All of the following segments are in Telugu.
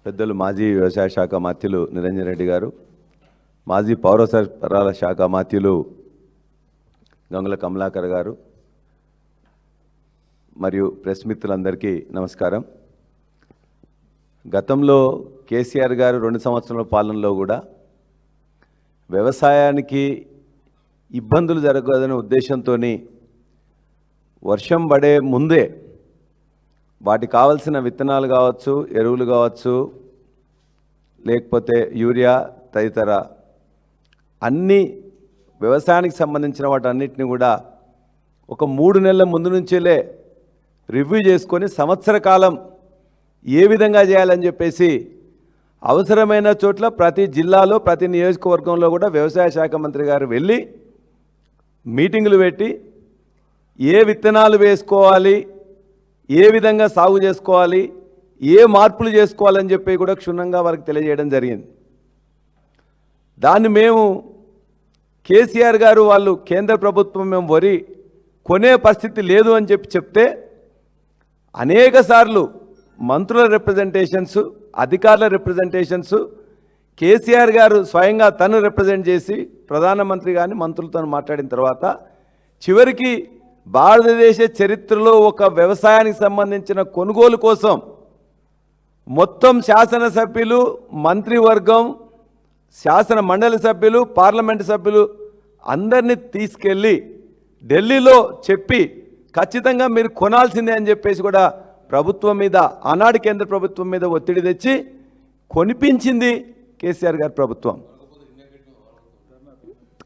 పెద్దలు మాజీ వ్యవసాయ శాఖ మంత్రులు నిరంజన్ రెడ్డి గారు, మాజీ పౌర సరఫరాల శాఖ మంత్రులు గంగుల కమలాకర్ గారు మరియు ప్రెస్ మిత్రులందరికీ నమస్కారం. గతంలో కేసీఆర్ గారు 2 సంవత్సరాల పాలనలో కూడా వ్యవసాయానికి ఇబ్బందులు జరగదనే ఉద్దేశంతో వర్షం పడే ముందే వాటికి కావాల్సిన విత్తనాలు కావచ్చు, ఎరువులు కావచ్చు, లేకపోతే యూరియా తదితర అన్ని వ్యవసాయానికి సంబంధించిన వాటన్నిటిని కూడా ఒక 3 నెలల ముందు నుంచేలే రివ్యూ చేసుకొని సంవత్సర కాలం ఏ విధంగా చేయాలని చెప్పేసి అవసరమైన చోట్ల ప్రతి జిల్లాలో ప్రతి నియోజకవర్గంలో కూడా వ్యవసాయ శాఖ మంత్రి గారు వెళ్ళి మీటింగులు పెట్టి ఏ విత్తనాలు వేసుకోవాలి, ఏ విధంగా సాగు చేసుకోవాలి, ఏ మార్పులు చేసుకోవాలని చెప్పి కూడా క్షుణ్ణంగా వారికి తెలియజేయడం జరిగింది. దాన్ని మేము కేసీఆర్ గారు వాళ్ళు కేంద్ర ప్రభుత్వం మేము వరి కొనే పరిస్థితి లేదు అని చెప్తే అనేక సార్లు మంత్రుల రిప్రజెంటేషన్స్, అధికారుల రిప్రజెంటేషన్స్, కేసీఆర్ గారు స్వయంగా తను రిప్రజెంట్ చేసి ప్రధానమంత్రి గారిని మంత్రులతో మాట్లాడిన తర్వాత చివరికి భారతదేశ చరిత్రలో ఒక వ్యవసాయానికి సంబంధించిన కొనుగోలు కోసం మొత్తం శాసనసభ్యులు, మంత్రివర్గం, శాసన మండలి సభ్యులు, పార్లమెంటు సభ్యులు అందరినీ తీసుకెళ్ళి ఢిల్లీలో చెప్పి ఖచ్చితంగా మీరు కొనాల్సిందే అని చెప్పేసి కూడా ప్రభుత్వం మీద, ఆనాడు కేంద్ర ప్రభుత్వం మీద ఒత్తిడి తెచ్చి కొనిపించింది కేసీఆర్ గారి ప్రభుత్వం.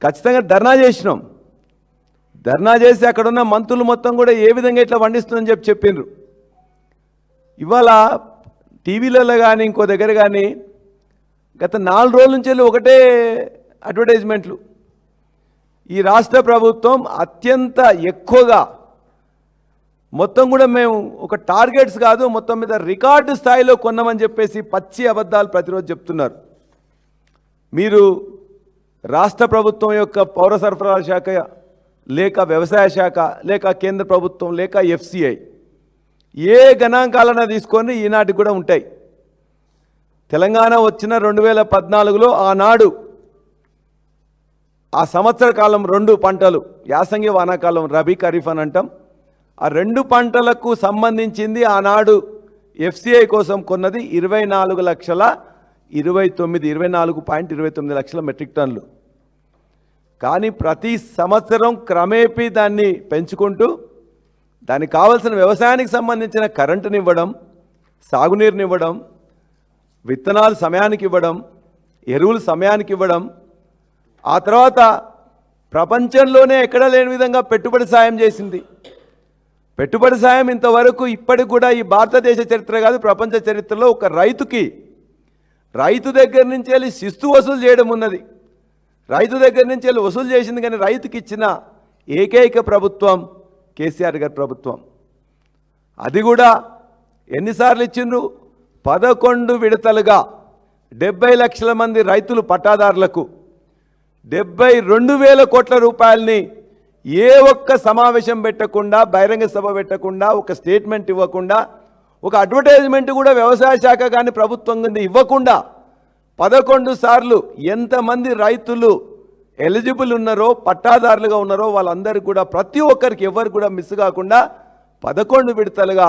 ఖచ్చితంగా ధర్నా చేసినాం. ధర్నా చేసి అక్కడ ఉన్న మంత్రులు మొత్తం కూడా ఏ విధంగా ఇట్లా వండిస్తుందని చెప్పిండ్రు. ఇవాళ టీవీలలో కానీ ఇంకో దగ్గర కానీ గత 4 రోజుల నుంచి ఒకటే అడ్వర్టైజ్మెంట్లు. ఈ రాష్ట్ర ప్రభుత్వం అత్యంత ఎక్కువగా మొత్తం కూడా మేము ఒక టార్గెట్స్ కాదు, మొత్తం మీద రికార్డు స్థాయిలో కొన్నామని చెప్పేసి పచ్చి అబద్ధాలు ప్రతిరోజు చెప్తున్నారు. మీరు రాష్ట్ర ప్రభుత్వం యొక్క పౌర సరఫరాల శాఖ లేక వ్యవసాయ శాఖ లేక కేంద్ర ప్రభుత్వం లేక ఎఫ్సిఐ ఏ గణాంకాలన్నా తీసుకొని ఈనాటికి కూడా ఉంటాయి. తెలంగాణ వచ్చిన 2014లో ఆనాడు ఆ సంవత్సర కాలం 2 పంటలు, యాసంగి వానాకాలం, రబీ ఖరీఫ్ అని అంటాం, ఆ 2 పంటలకు సంబంధించింది ఆనాడు ఎఫ్సిఐ కోసం కొన్నది 24.29 లక్షల మెట్రిక్ టన్నులు. కానీ ప్రతి సంవత్సరం క్రమేపీ దాన్ని పెంచుకుంటూ దానికి కావాల్సిన వ్యవసాయానికి సంబంధించిన కరెంటునివ్వడం, సాగునీరునివ్వడం, విత్తనాలు సమయానికి ఇవ్వడం, ఎరువులు సమయానికి ఇవ్వడం, ఆ తర్వాత ప్రపంచంలోనే ఎక్కడా లేని విధంగా పెట్టుబడి సాయం చేసింది. పెట్టుబడి సాయం ఇంతవరకు ఇప్పటికి కూడా ఈ భారతదేశ చరిత్ర కాదు, ప్రపంచ చరిత్రలో ఒక రైతుకి రైతు దగ్గర నుంచి వెళ్ళి శిస్తు వసూలు చేయడం ఉన్నది. రైతు దగ్గర నుంచి వెళ్ళి వసూలు చేసింది, కానీ రైతుకి ఇచ్చిన ఏకైక ప్రభుత్వం కేసీఆర్ గారి ప్రభుత్వం. అది కూడా ఎన్నిసార్లు ఇచ్చిండ్రు? 11 విడతలుగా 70 లక్షల మంది రైతులు పట్టాదారులకు 72,000 కోట్ల రూపాయలని ఏ ఒక్క సమావేశం పెట్టకుండా, బహిరంగ సభ పెట్టకుండా, ఒక స్టేట్మెంట్ ఇవ్వకుండా, ఒక అడ్వర్టైజ్మెంట్ కూడా వ్యవసాయ శాఖ కానీ ప్రభుత్వం కింద ఇవ్వకుండా 11 సార్లు ఎంతమంది రైతులు ఎలిజిబుల్ ఉన్నారో, పట్టాదారులుగా ఉన్నారో వాళ్ళందరికీ కూడా ప్రతి ఒక్కరికి ఎవరు కూడా మిస్ కాకుండా 11 విడతలుగా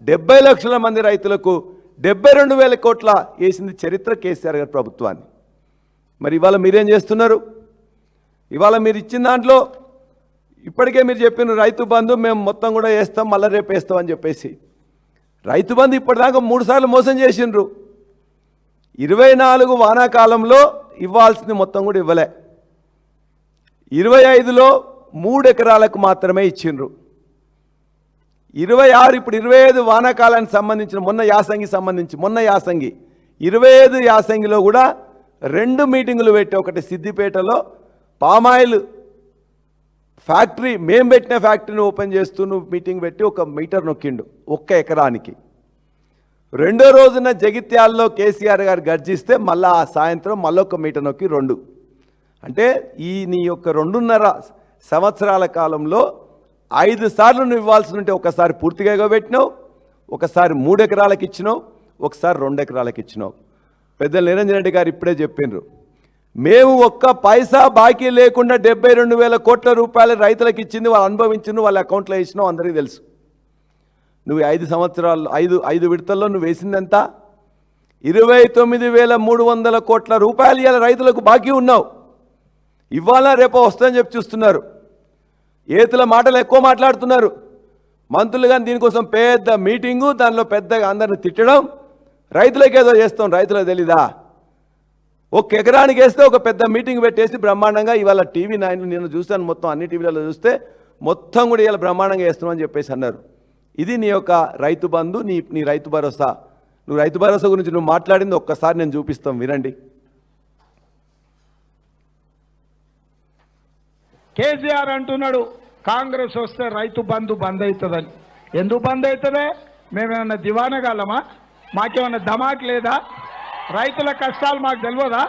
70 లక్షల మంది రైతులకు 72,000 కోట్ల వేసింది చరిత్ర కేసీఆర్ గారి ప్రభుత్వాన్ని. మరి ఇవాళ మీరేం చేస్తున్నారు? ఇవాళ మీరు ఇచ్చిన దాంట్లో ఇప్పటికే మీరు చెప్పిన రైతు బంధు మేము మొత్తం కూడా వేస్తాం, మళ్ళీ రేపు వేస్తామని చెప్పేసి రైతు బంధు ఇప్పటిదాకా 3 సార్లు మోసం చేసిండ్రు. 24 వానాకాలంలో ఇవ్వాల్సింది మొత్తం కూడా ఇవ్వలే. 25లో 3 ఎకరాలకు మాత్రమే ఇచ్చిండ్రు. 26 ఇప్పుడు 25 వానాకాలానికి సంబంధించిన మొన్న యాసంగి 25 యాసంగిలో కూడా 2 మీటింగులు పెట్టి, ఒకటి సిద్దిపేటలో పామాయిల్ ఫ్యాక్టరీ, మేము పెట్టిన ఫ్యాక్టరీని ఓపెన్ చేస్తూ నువ్వు మీటింగ్ పెట్టి 1 మీటర్ నొక్కిండు 1 ఎకరానికి. రెండో రోజున జగిత్యాల్లో కేసీఆర్ గారు గర్జిస్తే మళ్ళీ ఆ సాయంత్రం మళ్ళీ 1 మీటర్ నొక్కి 2. అంటే ఈ నీ యొక్క 2.5 సంవత్సరాల కాలంలో 5 సార్లు నువ్వు ఇవ్వాల్సి ఉంటే ఒకసారి పూర్తిగా పెట్టినావు, ఒకసారి 3 ఎకరాలకు ఇచ్చినావు, ఒకసారి 2 ఎకరాలకు ఇచ్చినావు. పెద్దలు నిరంజన్ రెడ్డి గారు ఇప్పుడే చెప్పిండ్రు, మేము ఒక్క పైసా బాకీ లేకుండా 72,000 కోట్ల రూపాయలు రైతులకు ఇచ్చింది, వాళ్ళు అనుభవించింది, వాళ్ళ అకౌంట్లో వేసినావు, అందరికీ తెలుసు. నువ్వు 5 సంవత్సరాలు 5 విడతల్లో నువ్వు వేసిందంతా 29,300 కోట్ల రూపాయలు ఇవాళ రైతులకు బాకీ ఉన్నావు. ఇవాళ రేపో వస్తుందని చెప్పి చూస్తున్నారు. ఏతుల మాటలు ఎక్కువ మాట్లాడుతున్నారు మంత్రులు, కానీ దీనికోసం పెద్ద మీటింగు, దానిలో పెద్దగా అందరిని తిట్టడం, రైతులకు ఏదో చేస్తాం, రైతులకు తెలీదా? 1 ఎకరానికి వేస్తే ఒక పెద్ద మీటింగ్ పెట్టేసి బ్రహ్మాండంగా ఇవాళ టీవీ 9 నేను చూస్తాను, మొత్తం అన్ని టీవీలలో చూస్తే మొత్తం కూడా ఇవాళ బ్రహ్మాండంగా వేస్తున్నామని చెప్పేసి అన్నారు. ఇది నీ యొక్క రైతు బంధు, నీ రైతు భరోసా. నువ్వు రైతు భరోసా గురించి నువ్వు మాట్లాడింది ఒక్కసారి నేను చూపిస్తాం, వినండి. కేసీఆర్ అంటున్నాడు కాంగ్రెస్ వస్తే రైతు బంధు బంద్ అవుతుందని. ఎందుకు బంద్ అవుతుందే? మేమేమన్నా దివానగాలమా? మాకేమన్నా ధమాక్ లేదా? రైతుల కష్టాలు మాకు తెలియదా?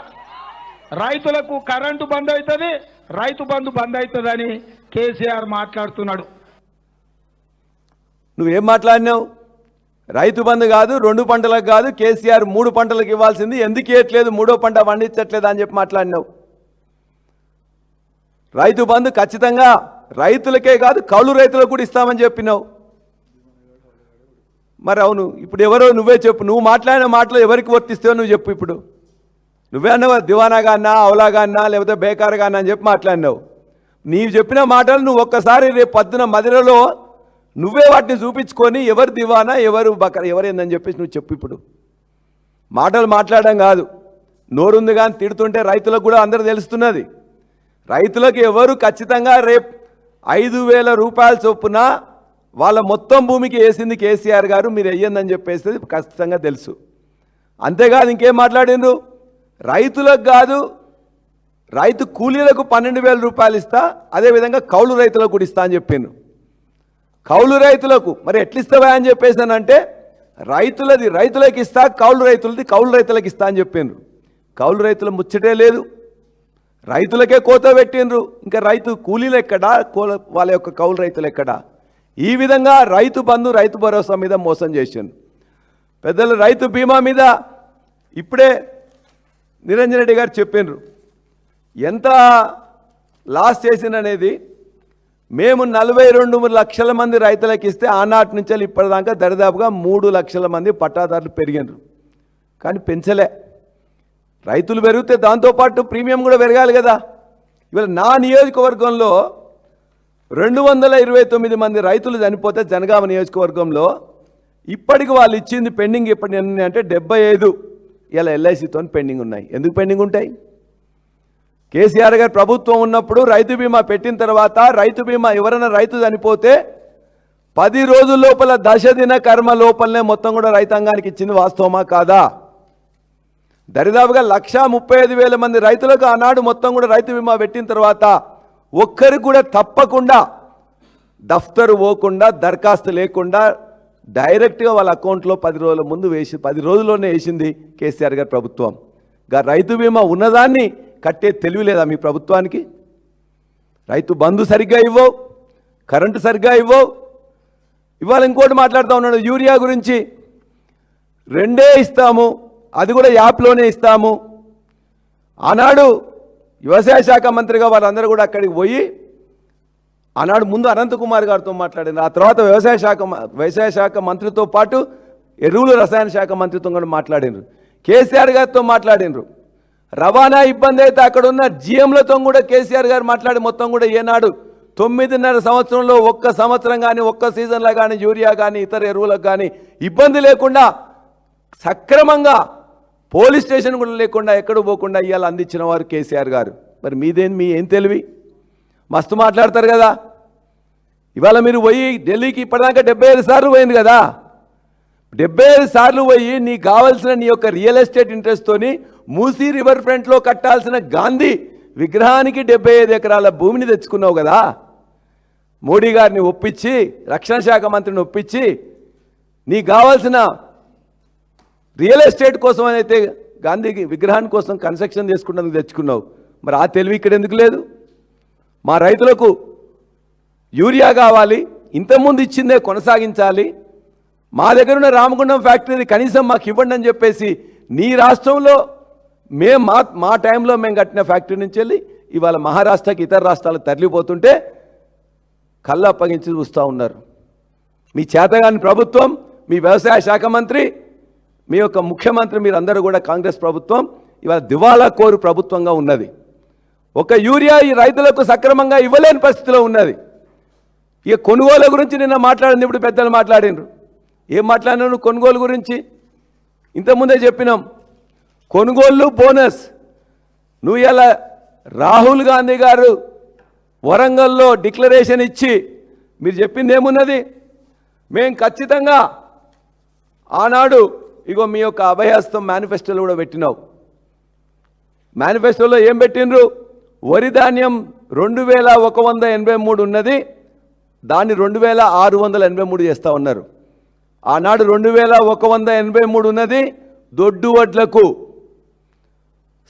రైతులకు కరెంటు బంద్ అవుతుంది, రైతు బంధు బంద్ అవుతుందని కేసీఆర్ మాట్లాడుతున్నాడు. నువ్వేం మాట్లాడినావు? రైతు బంధు కాదు, 2 పంటలకు కాదు, కేసీఆర్ 3 పంటలకు ఇవ్వాల్సింది, ఎందుకు ఇవ్వట్లేదు, 3వ పంట పండించట్లేదు అని చెప్పి మాట్లాడినావు. రైతు బంధు ఖచ్చితంగా రైతులకే కాదు కౌలు రైతులకు కూడా ఇస్తామని చెప్పినావు. మరి అవును, ఇప్పుడు ఎవరో నువ్వే చెప్పు, నువ్వు మాట్లాడిన మాటలు ఎవరికి వర్తిస్తావో నువ్వు చెప్పు. ఇప్పుడు నువ్వే అన్నావు దివానాగా అన్నా, అవలాగా అన్నా, లేకపోతే బేకారుగా అన్నా అని చెప్పి మాట్లాడినావు. నీవు చెప్పిన మాటలు నువ్వు ఒక్కసారి రేపు పొద్దున మదిరలో నువ్వే వాటిని చూపించుకొని ఎవరు దివానా ఎవరు బకర ఎవరేందని చెప్పేసి నువ్వు చెప్పు. ఇప్పుడు మాటలు మాట్లాడడం కాదు, నోరుంది కానీ తిడుతుంటే రైతులకు కూడా అందరూ తెలుస్తున్నది. రైతులకు ఎవరు ఖచ్చితంగా రేపు 5,000 రూపాయల చొప్పున వాళ్ళ మొత్తం భూమికి వేసింది కేసీఆర్ గారు, మీరు వెయ్యందని చెప్పేసి ఖచ్చితంగా తెలుసు. అంతేకాదు ఇంకేం మాట్లాడిండ్రు, రైతులకు కాదు రైతు కూలీలకు 12,000 రూపాయలు ఇస్తా, అదేవిధంగా కౌలు రైతులకు కూడా ఇస్తా అని చెప్పిండ్రు. కౌలు రైతులకు మరి ఎట్లిస్తావా అని చెప్పేసానంటే, రైతులది రైతులకు ఇస్తా, కౌలు రైతులది కౌలు రైతులకు ఇస్తా అని చెప్పిండ్రు. కౌలు రైతుల ముచ్చటే లేదు, రైతులకే కోత పెట్టిండ్రు, ఇంకా రైతు కూలీలు ఎక్కడా, వాళ్ళ యొక్క కౌలు రైతులు ఎక్కడా? ఈ విధంగా రైతు బంధు రైతు భరోసా మీద మోసం చేసిండ్రు. పెద్దలు రైతు బీమా మీద ఇప్పుడే నిరంజన్ రెడ్డి గారు చెప్పిండ్రు ఎంత లాస్ చేసిందనేది. మేము 42 లక్షల మంది రైతులకు ఇస్తే ఆనాటి నుంచి ఇప్పటిదాకా దరిదాపుగా 3 లక్షల మంది పట్టాదారులు పెరిగినారు, కానీ పెంచలే. రైతులు పెరిగితే దాంతోపాటు ప్రీమియం కూడా పెరగాలి కదా. ఇవాళ నా నియోజకవర్గంలో 229 మంది రైతులు చనిపోతే జనగామ నియోజకవర్గంలో ఇప్పటికి వాళ్ళు ఇచ్చింది పెండింగ్ ఎప్పటి అంటే 75 ఇలా ఎల్ఐసితో పెండింగ్ ఉన్నాయి. ఎందుకు పెండింగ్ ఉంటాయి? కేసీఆర్ గారు ప్రభుత్వం ఉన్నప్పుడు రైతు బీమా పెట్టిన తర్వాత రైతు బీమా ఎవరైనా రైతు చనిపోతే 10 రోజుల లోపల 10 దిన కర్మ లోపలనే మొత్తం కూడా రైతాంగానికి ఇచ్చింది. వాస్తవమా కాదా? దరిదాపుగా 135,000 మంది రైతులకు ఆనాడు మొత్తం కూడా రైతు బీమా పెట్టిన తర్వాత ఒక్కరికి కూడా తప్పకుండా దఫ్తరు పోకుండా దరఖాస్తు లేకుండా డైరెక్ట్గా వాళ్ళ అకౌంట్లో 10 రోజుల ముందు 10 రోజుల్లోనే వేసింది కేసీఆర్ గారి ప్రభుత్వం. రైతు బీమా ఉన్నదాన్ని కట్టే తెలివి లేదా మీ ప్రభుత్వానికి? రైతు బంధు సరిగ్గా ఇవ్వవు, కరెంటు సరిగ్గా ఇవ్వవు. ఇవాళ ఇంకోటి మాట్లాడుతూ ఉన్నాడు యూరియా గురించి, 2 ఇస్తాము, అది కూడా యాప్లోనే ఇస్తాము. ఆనాడు వ్యవసాయ శాఖ మంత్రిగా వాళ్ళందరూ కూడా అక్కడికి పోయి ఆనాడు ముందు అనంతకుమార్ గారితో మాట్లాడినారు, ఆ తర్వాత వ్యవసాయ శాఖ మంత్రితో పాటు ఎరువులు రసాయన శాఖ మంత్రితో కూడా మాట్లాడినారు, కేసీఆర్ గారితో మాట్లాడినారు. రవాణా ఇబ్బంది అయితే అక్కడ ఉన్న జీఎంలతో కూడా కేసీఆర్ గారు మాట్లాడి మొత్తం కూడా ఏనాడు 9.5 సంవత్సరంలో ఒక్క సంవత్సరం కానీ ఒక్క సీజన్లో కానీ యూరియా కానీ ఇతర ఎరువులకు కానీ ఇబ్బంది లేకుండా సక్రమంగా పోలీస్ స్టేషన్ కూడా లేకుండా ఎక్కడ పోకుండా ఇవాళ అందించిన వారు కేసీఆర్ గారు. మరి మీ ఏం తెలివి? మస్తు మాట్లాడతారు కదా. ఇవాళ మీరు పోయి ఢిల్లీకి ఇప్పటిదాకా 75 సార్లు పోయింది కదా. 75 సార్లు పోయి నీకు కావాల్సిన నీ యొక్క రియల్ ఎస్టేట్ ఇంట్రెస్ట్తోని మూసీ రివర్ ఫ్రంట్లో కట్టాల్సిన గాంధీ విగ్రహానికి 75 ఎకరాల భూమిని తెచ్చుకున్నావు కదా. మోడీ గారిని ఒప్పించి, రక్షణ శాఖ మంత్రిని ఒప్పించి నీకు కావాల్సిన రియల్ ఎస్టేట్ కోసం అయితే గాంధీ విగ్రహాన్ని కోసం కన్స్ట్రక్షన్ చేసుకున్నందుకు తెచ్చుకున్నావు. మరి ఆ తెలివి ఇక్కడ ఎందుకు లేదు? మా రైతులకు యూరియా కావాలి, ఇంతకుముందు ఇచ్చిందే కొనసాగించాలి, మా దగ్గర ఉన్న రామగుండం ఫ్యాక్టరీ కనీసం మాకు ఇవ్వండి అని చెప్పేసి నీ రాష్ట్రంలో మా టైంలో మేము కట్టిన ఫ్యాక్టరీ నుంచి వెళ్ళి ఇవాళ మహారాష్ట్రకి ఇతర రాష్ట్రాలకు తరలిపోతుంటే కళ్ళు అప్పగించి చూస్తూ ఉన్నారు. మీ చేతగాని ప్రభుత్వం, మీ వ్యవసాయ శాఖ మంత్రి, మీ యొక్క ముఖ్యమంత్రి, మీరందరూ కూడా కాంగ్రెస్ ప్రభుత్వం ఇవాళ దివాలా కోరు ప్రభుత్వంగా ఉన్నది. ఒక యూరియా ఈ రైతులకు సక్రమంగా ఇవ్వలేని పరిస్థితిలో ఉన్నది. ఇక కొనుగోలు గురించి నిన్న మాట్లాడింది, ఇప్పుడు పెద్దలు మాట్లాడినారు. ఏం మాట్లాడినారు కొనుగోలు గురించి? ఇంతకుముందే చెప్పినాం, కొనుగోళ్ళు బోనస్. నువ్వు ఇలా రాహుల్ గాంధీ గారు వరంగల్లో డిక్లరేషన్ ఇచ్చి మీరు చెప్పింది ఏమున్నది? మేము ఖచ్చితంగా ఆనాడు ఇగో మీ యొక్క అభయహస్తం మేనిఫెస్టోలో కూడా పెట్టినావు. మేనిఫెస్టోలో ఏం పెట్టినరు? వరి ధాన్యం 2183 ఉన్నది, దాన్ని 2683 చేస్తూ ఉన్నారు. ఆనాడు 2183 ఉన్నది దొడ్డు వడ్లకు.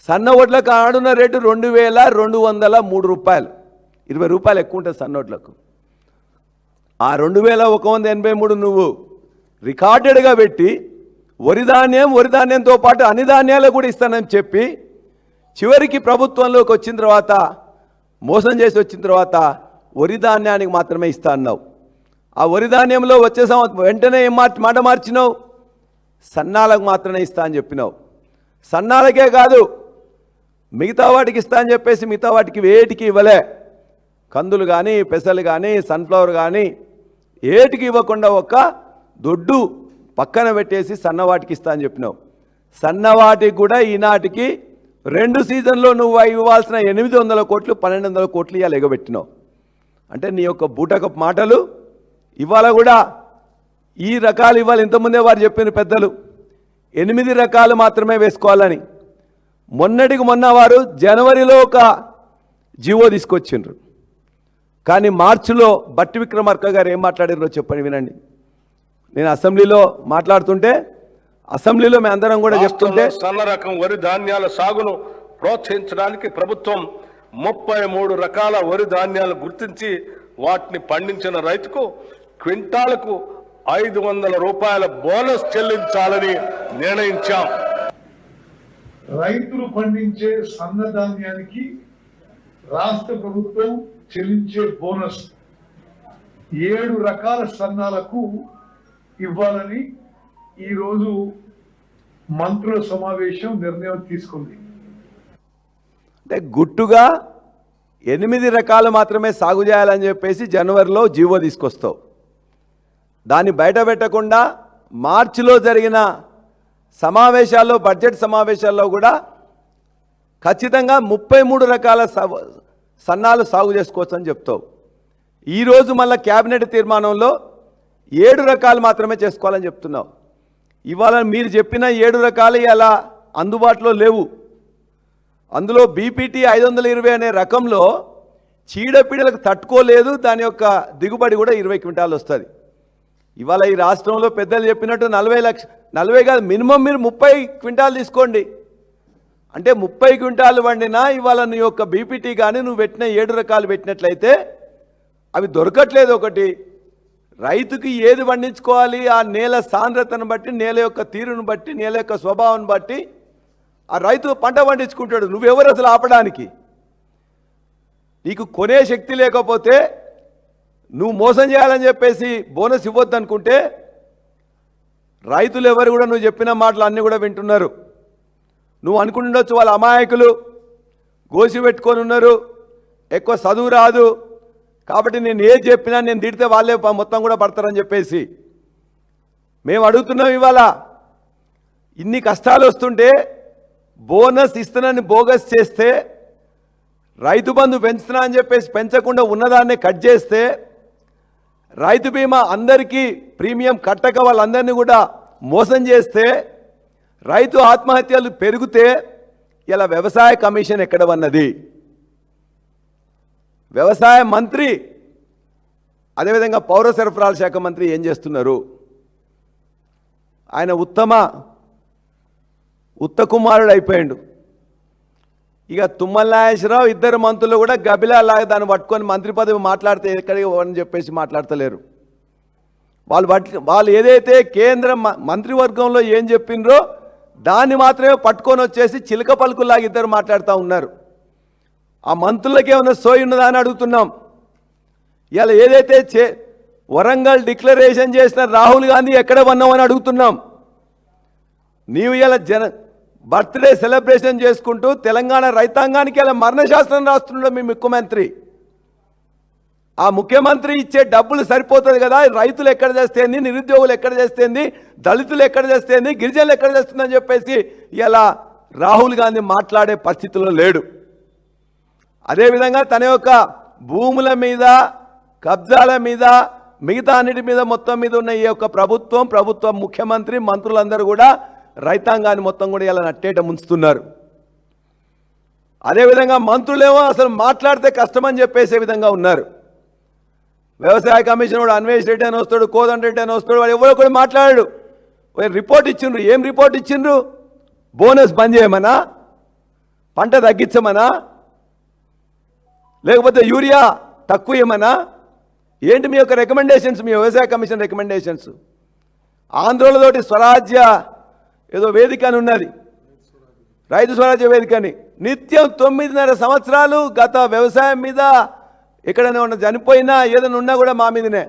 సన్న వడ్లకు ఆడున్న రేటు 2203 రూపాయలు, 20 రూపాయలు ఎక్కువ ఉంటుంది సన్న వడ్లకు. ఆ 2183 నువ్వు రికార్డెడ్గా పెట్టి వరి ధాన్యంతో పాటు అన్ని ధాన్యాలు కూడా ఇస్తానని చెప్పి చివరికి ప్రభుత్వంలోకి వచ్చిన తర్వాత మోసం చేసి వచ్చిన తర్వాత వరి ధాన్యానికి మాత్రమే ఇస్తా అన్నావు. ఆ వరి ధాన్యంలో వచ్చే వెంటనే ఏం మాట మార్చినావు? సన్నాలకు మాత్రమే ఇస్తా అని చెప్పినావు. సన్నాలకే కాదు మిగతా వాటికి ఇస్తా అని చెప్పేసి మిగతా వాటికి వేటికి ఇవ్వలే. కందులు కానీ, పెసలు కానీ, సన్ఫ్లవర్ కానీ ఏటికి ఇవ్వకుండా ఒక్క దొడ్డు పక్కన పెట్టేసి సన్నవాటికి ఇస్తా అని చెప్పినావు. సన్నవాటికి కూడా ఈనాటికి 2 సీజన్లో నువ్వు ఇవ్వాల్సిన 800 కోట్లు 1200 కోట్లు ఇవాళ ఎగబెట్టినావు. అంటే నీ యొక్క బూటకపు మాటలు ఇవాళ కూడా ఈ రకాలు ఇవ్వాలి. ఇంతకుముందే వారు చెప్పిన పెద్దలు 8 రకాలు మాత్రమే వేసుకోవాలని. మొన్నటికి మొన్న వారు జనవరిలో ఒక జీవో తీసుకొచ్చిండ్రు, కానీ మార్చిలో బట్టి విక్రమార్క గారు ఏం మాట్లాడారో చెప్పండి, వినండి. నేను అసెంబ్లీలో మాట్లాడుతుంటే అసెంబ్లీలో మేము అందరం కూడా చెప్తుంటే సన్న రకం వరి ధాన్యాల సాగును ప్రోత్సహించడానికి ప్రభుత్వం 33 రకాల వరి ధాన్యాలు గుర్తించి వాటిని పండించిన రైతుకు క్వింటాలకు 500 రూపాయల బోనస్ చెల్లించాలని నిర్ణయించాం. రైతులు పండించే సన్న ధాన్యానికి రాష్ట్ర ప్రభుత్వం చెల్లించే బోనస్ 7 రకాల సన్నాలకు ఇవ్వాలని ఈరోజు మంత్రుల సమావేశం నిర్ణయం తీసుకుంది. అంటే గుట్టుగా 8 రకాలు మాత్రమే సాగు చేయాలని చెప్పేసి జనవరిలో జీవో తీసుకొస్తావు. దాన్ని బయట పెట్టకుండా మార్చిలో జరిగిన సమావేశాల్లో, బడ్జెట్ సమావేశాల్లో కూడా ఖచ్చితంగా 33 రకాల సన్నాలు సాగు చేసుకోవచ్చు అని చెప్తావు. ఈరోజు మళ్ళీ క్యాబినెట్ తీర్మానంలో 7 రకాలు మాత్రమే చేసుకోవాలని చెప్తున్నావు. ఇవాళ మీరు చెప్పిన 7 రకాలు ఇలా అందుబాటులో లేవు. అందులో బీపీటీ 520 అనే రకంలో చీడపీడలకు తట్టుకోలేదు, దాని యొక్క దిగుబడి కూడా 20 క్వింటాలు వస్తుంది. ఇవాళ ఈ రాష్ట్రంలో పెద్దలు చెప్పినట్టు 40 కాదు, మినిమం మీరు 30 క్వింటాలు తీసుకోండి. అంటే 30 క్వింటాలు వండినా ఇవాళ నీ యొక్క బీపీటీ కానీ నువ్వు పెట్టిన 7 రకాలు పెట్టినట్లయితే అవి దొరకట్లేదు. ఒకటి, రైతుకి ఏది పండించుకోవాలి ఆ నేల సాంద్రతను బట్టి, నేల యొక్క తీరును బట్టి, నేల యొక్క స్వభావాన్ని బట్టి ఆ రైతు పంట పండించుకుంటాడు. నువ్వెవరు అసలు ఆపడానికి? నీకు కొనే శక్తి లేకపోతే నువ్వు మోసం చేయాలని చెప్పేసి బోనస్ ఇవ్వద్దు అనుకుంటే రైతులు ఎవరు కూడా నువ్వు చెప్పిన మాటలు అన్నీ కూడా వింటున్నారు. నువ్వు అనుకుంటుండొచ్చు వాళ్ళ అమాయకులు గోసి పెట్టుకొని ఉన్నారు, ఎక్కువ చదువు రాదు కాబట్టి నేను ఏది చెప్పినా నేను తిడితే వాళ్ళే మొత్తం కూడా పడతారని చెప్పేసి మేము అడుగుతున్నాం. ఇవాళ ఇన్ని కష్టాలు వస్తుంటే బోనస్ ఇస్తున్నానని బోగస్ చేస్తే, రైతు బంధు పెంచుతున్నా అని చెప్పేసి పెంచకుండా ఉన్నదాన్నే కట్ చేస్తే, రైతు బీమా అందరికీ ప్రీమియం కట్టక వాళ్ళందరినీ కూడా మోసం చేస్తే, రైతు ఆత్మహత్యలు పెరిగితే ఇలా వ్యవసాయ కమిషన్ ఎక్కడ ఉన్నది? వ్యవసాయ మంత్రి అదేవిధంగా పౌర సరఫరాల శాఖ మంత్రి ఏం చేస్తున్నారు? ఆయన ఉత్తకుమారుడు అయిపోయాడు. ఇక తుమ్మల నాగేశ్వరరావు ఇద్దరు మంత్రులు కూడా గబిలాలాగా దాన్ని పట్టుకొని మంత్రి పదవి మాట్లాడితే ఎక్కడికి అని చెప్పేసి మాట్లాడతలేరు. వాళ్ళు ఏదైతే కేంద్ర మంత్రివర్గంలో ఏం చెప్పిండ్రో దాన్ని మాత్రమే పట్టుకొని వచ్చేసి చిలక పలుకుల్లాగా ఇద్దరు మాట్లాడుతూ ఉన్నారు. ఆ మంత్రులకి ఏమైనా సోయి ఉన్నదా అని అడుగుతున్నాం. ఇలా ఏదైతే వరంగల్ డిక్లరేషన్ చేసిన రాహుల్ గాంధీ ఎక్కడ ఉన్నామని అడుగుతున్నాం. నీవు ఇలా బర్త్డే సెలబ్రేషన్ చేసుకుంటూ తెలంగాణ రైతాంగానికి ఇలా మరణశాస్త్రం రాస్తున్నాడు మీ ముఖ్యమంత్రి. ఆ ముఖ్యమంత్రి ఇచ్చే డబ్బులు సరిపోతుంది కదా, రైతులు ఎక్కడ చేస్తేంది, నిరుద్యోగులు ఎక్కడ చేస్తేంది, దళితులు ఎక్కడ చేస్తేంది, గిరిజనులు ఎక్కడ చేస్తుందని చెప్పేసి ఇలా రాహుల్ గాంధీ మాట్లాడే పరిస్థితిలో లేడు. అదేవిధంగా తన యొక్క భూముల మీద, కబ్జాల మీద, మిగతా అన్నిటి మీద మొత్తం మీద ఉన్న ఈ యొక్క ప్రభుత్వం ముఖ్యమంత్రి మంత్రులందరూ కూడా రైతాంగాన్ని మొత్తం కూడా ఇలా నట్టేట ముంచుతున్నారు. అదేవిధంగా మంత్రులేమో అసలు మాట్లాడితే కష్టమని చెప్పేసే విధంగా ఉన్నారు. వ్యవసాయ కమిషన్ వాడు అన్వేష్ రెడ్డి అని వస్తాడు, కోదండ రెడ్డి అని వస్తాడు, వాడు ఎవరో కూడా మాట్లాడాడు. రిపోర్ట్ ఇచ్చిండ్రు. ఏం రిపోర్ట్ ఇచ్చిండ్రు? బోనస్ బంద్ చేయమనా, పంట తగ్గించమనా, లేకపోతే యూరియా తక్కువ ఇవ్వమనా? ఏంటి మీ యొక్క రికమెండేషన్స్, మీ వ్యవసాయ కమిషన్ రికమెండేషన్స్? ఆంధ్రులతోటి స్వరాజ్య ఏదో వేదిక అని ఉన్నది, రైతు స్వరాజ్య వేదిక అని. నిత్యం 9.5 సంవత్సరాలు గత వ్యవసాయం మీద ఎక్కడైనా ఉన్న చనిపోయినా ఏదైనా ఉన్నా కూడా మా మీదనే